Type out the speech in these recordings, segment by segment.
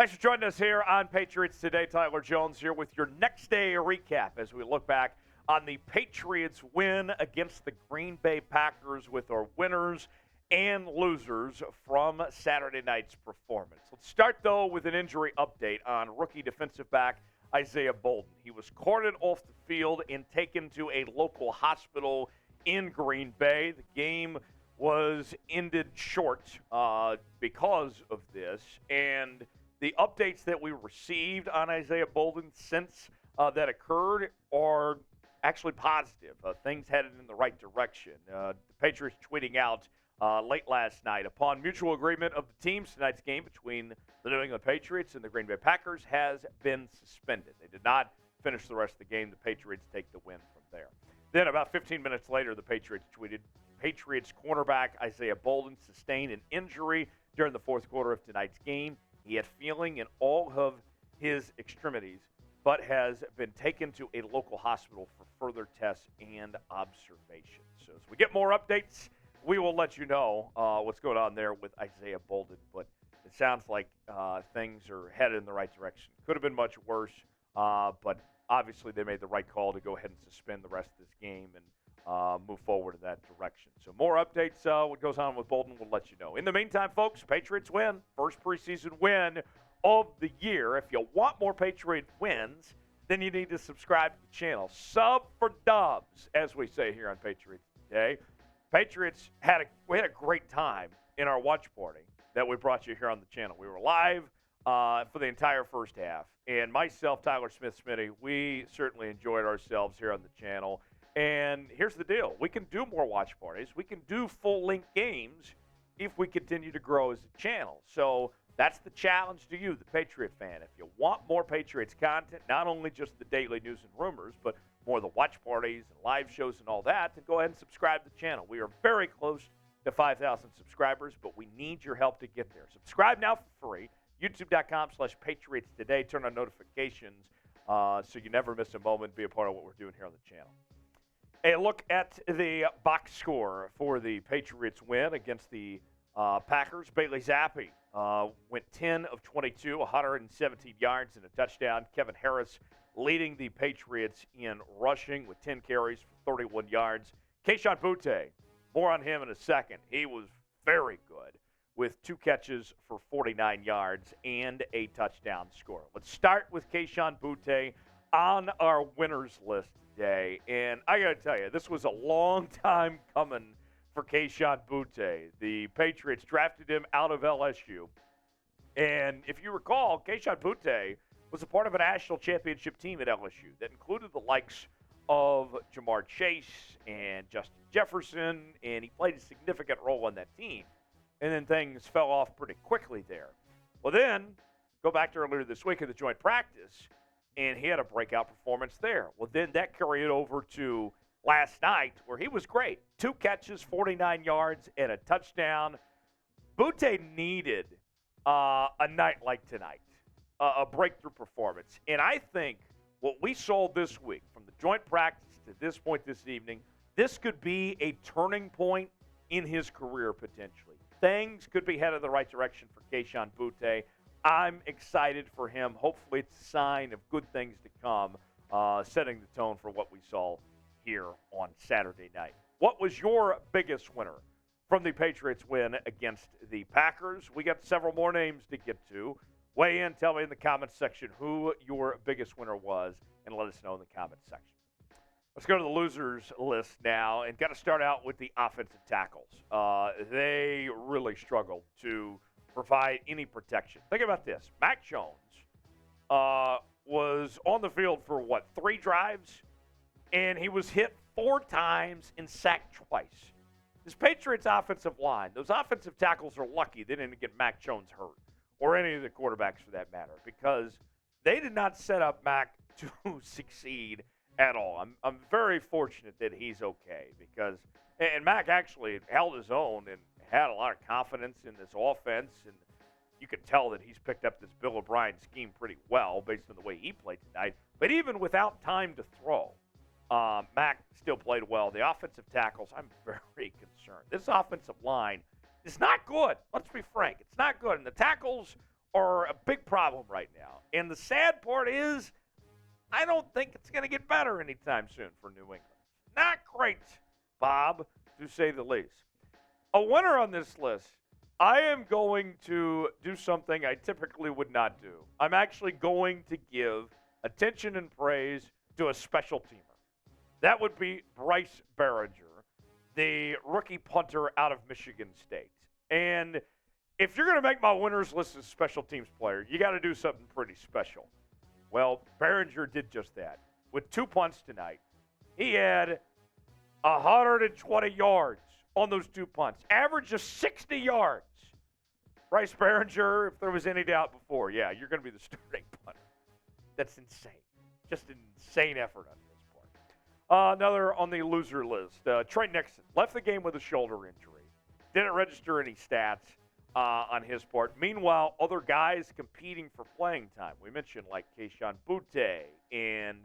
Thanks for joining us here on Patriots Today. Tyler Jones here with your next day recap as we look back on the Patriots win against the Green Bay Packers with our winners and losers from Saturday night's performance. Let's start, though, with an injury update on rookie defensive back Isaiah Bolden. He was carted off the field and taken to a local hospital in Green Bay. The game was ended short because of this, and the updates that we received on Isaiah Bolden since that occurred are actually positive. Things headed in the right direction. The Patriots tweeting out late last night, upon mutual agreement of the teams, tonight's game between the New England Patriots and the Green Bay Packers has been suspended. They did not finish the rest of the game. The Patriots take the win from there. Then about 15 minutes later, the Patriots tweeted, Patriots cornerback Isaiah Bolden sustained an injury during the fourth quarter of tonight's game. He had feeling in all of his extremities, but has been taken to a local hospital for further tests and observation. So as we get more updates, we will let you know what's going on there with Isaiah Bolden. But it sounds like things are headed in the right direction. Could have been much worse, but obviously they made the right call to go ahead and suspend the rest of this game and move forward in that direction. So more updates, what goes on with Bolden, we'll let you know. In the meantime, folks, Patriots win. First preseason win of the year. If you want more Patriot wins, then you need to subscribe to the channel. Sub for dubs, as we say here on Patriots Today. Patriots we had a great time in our watch party that we brought you here on the channel. We were live for the entire first half. And myself, Tyler Smith-Smitty, we certainly enjoyed ourselves here on the channel. And here's the deal. We can do more watch parties. We can do full-length games if we continue to grow as a channel. So that's the challenge to you, the Patriot fan. If you want more Patriots content, not only just the daily news and rumors, but more of the watch parties and live shows and all that, then go ahead and subscribe to the channel. We are very close to 5,000 subscribers, but we need your help to get there. Subscribe now for free. YouTube.com/Patriots Today. Turn on notifications so you never miss a moment. Be a part of what we're doing here on the channel. A look at the box score for the Patriots win against the Packers. Bailey Zappe went 10 of 22, 117 yards and a touchdown. Kevin Harris leading the Patriots in rushing with 10 carries for 31 yards. Kayshon Boutte, more on him in a second. He was very good with 2 catches for 49 yards and a touchdown score. Let's start with Kayshon Boutte on our winners list today. And I got to tell you, this was a long time coming for Kayshon Boutte. The Patriots drafted him out of LSU. And if you recall, Kayshon Boutte was a part of a national championship team at LSU that included the likes of Jamar Chase and Justin Jefferson, and he played a significant role on that team. And then things fell off pretty quickly there. Well, then, go back to earlier this week in the joint practice, and he had a breakout performance there. Well, then that carried over to last night where he was great. 2 catches, 49 yards, and a touchdown. Boutte needed a night like tonight, a breakthrough performance. And I think what we saw this week from the joint practice to this point this evening, this could be a turning point in his career potentially. Things could be headed in the right direction for Kayshon Boutte. I'm excited for him. Hopefully it's a sign of good things to come, setting the tone for what we saw here on Saturday night. What was your biggest winner from the Patriots win against the Packers? We got several more names to get to. Weigh in, tell me in the comments section who your biggest winner was, and let us know in the comments section. Let's go to the losers list now, and got to start out with the offensive tackles. They really struggled to provide any protection. Think about this. Mac Jones was on the field for, 3 drives? And he was hit 4 times and sacked twice. This Patriots offensive line, those offensive tackles are lucky they didn't get Mac Jones hurt, or any of the quarterbacks for that matter, because they did not set up Mac to succeed at all. I'm very fortunate that he's okay, because and Mac actually held his own and had a lot of confidence in this offense, and you could tell that he's picked up this Bill O'Brien scheme pretty well based on the way he played tonight. But even without time to throw, Mac still played well. The offensive tackles, I'm very concerned. This offensive line is not good. Let's be frank. It's not good. And the tackles are a big problem right now. And the sad part is, I don't think it's going to get better anytime soon for New England. Not great, Bob, to say the least. A winner on this list, I am going to do something I typically would not do. I'm actually going to give attention and praise to a special teamer. That would be Bryce Baringer, the rookie punter out of Michigan State. And if you're going to make my winners list as special teams player, you got to do something pretty special. Well, Baringer did just that. With 2 punts tonight, he had 120 yards on those 2 punts. Average of 60 yards. Bryce Baringer, if there was any doubt before, yeah, you're going to be the starting punter. That's insane. Just an insane effort on this point. Another on the loser list, Tre Nixon left the game with a shoulder injury. Didn't register any stats on his part. Meanwhile, other guys competing for playing time. We mentioned like Kayshon Boutte and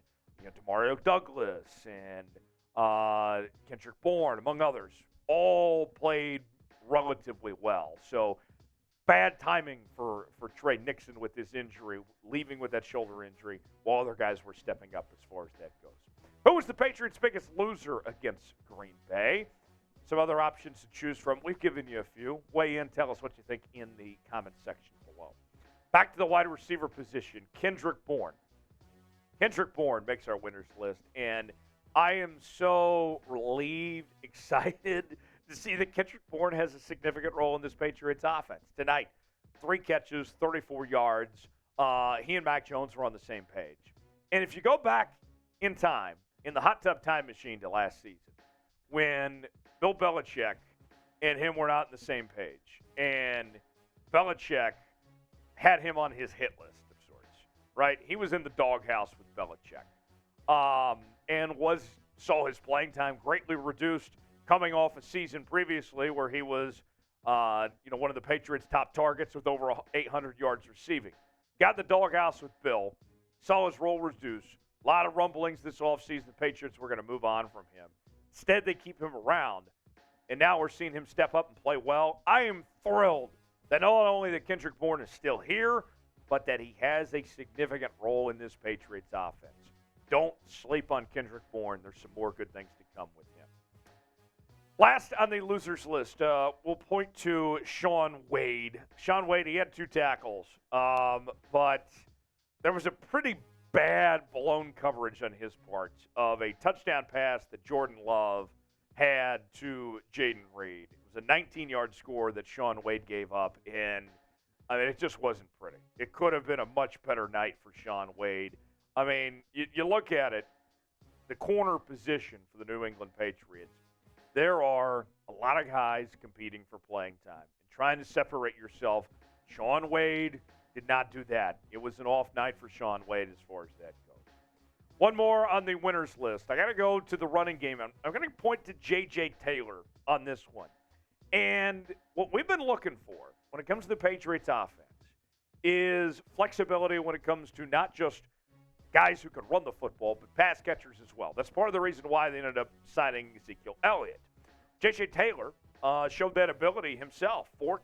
Demario Douglas and Kendrick Bourne, among others, all played relatively well. So bad timing for Tre Nixon with his injury, leaving with that shoulder injury, while other guys were stepping up as far as that goes. Who was the Patriots' biggest loser against Green Bay? Some other options to choose from. We've given you a few. Weigh in. Tell us what you think in the comment section below. Back to the wide receiver position, Kendrick Bourne. Kendrick Bourne makes our winners list, and I am so relieved, excited to see that Kendrick Bourne has a significant role in this Patriots offense. Tonight, 3 catches, 34 yards. He and Mac Jones were on the same page. And if you go back in time, in the hot tub time machine to last season, when Bill Belichick and him were not on the same page, and Belichick had him on his hit list of sorts, right? He was in the doghouse with Belichick, and saw his playing time greatly reduced, coming off a season previously where he was, one of the Patriots' top targets with over 800 yards receiving. Got in the doghouse with Bill, saw his role reduce. A lot of rumblings this offseason. The Patriots were going to move on from him. Instead, they keep him around, and now we're seeing him step up and play well. I am thrilled that not only that Kendrick Bourne is still here, but that he has a significant role in this Patriots offense. Don't sleep on Kendrick Bourne. There's some more good things to come with him. Last on the losers list, we'll point to Shaun Wade. Shaun Wade, he had 2 tackles, but there was a pretty bad blown coverage on his part of a touchdown pass that Jordan Love had to Jaden Reed. It was a 19-yard score that Shaun Wade gave up, and it just wasn't pretty. It could have been a much better night for Shaun Wade. You look at it, the corner position for the New England Patriots, there are a lot of guys competing for playing time and trying to separate yourself. Shaun Wade did not do that. It was an off night for Shaun Wade as far as that goes. One more on the winners list. I got to go to the running game. I'm going to point to J.J. Taylor on this one. And what we've been looking for when it comes to the Patriots offense is flexibility when it comes to not just guys who can run the football, but pass catchers as well. That's part of the reason why they ended up signing Ezekiel Elliott. J.J. Taylor showed that ability himself. 4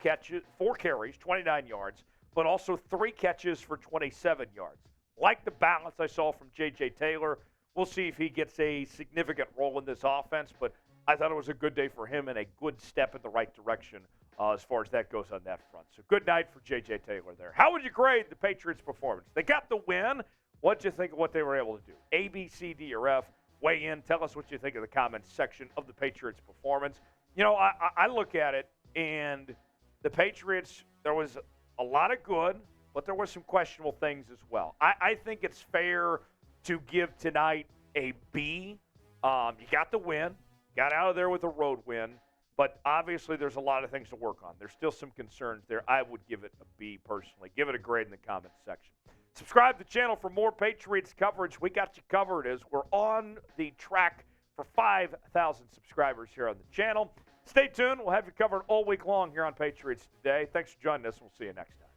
carries, 29 yards, but also 3 catches for 27 yards. Like the balance I saw from J.J. Taylor. We'll see if he gets a significant role in this offense, but I thought it was a good day for him and a good step in the right direction as far as that goes on that front. So good night for J.J. Taylor there. How would you grade the Patriots' performance? They got the win. What'd you think of what they were able to do? A, B, C, D, or F? Weigh in. Tell us what you think of the comments section of the Patriots' performance. I look at it, and the Patriots, there was a lot of good, but there were some questionable things as well. I think it's fair to give tonight a B. You got the win, got out of there with a road win, but obviously there's a lot of things to work on. There's still some concerns there. I would give it a B personally. Give it a grade in the comments section. Subscribe to the channel for more Patriots coverage. We got you covered as we're on the track for 5,000 subscribers here on the channel. Stay tuned. We'll have you covered all week long here on Patriots Today. Thanks for joining us. We'll see you next time.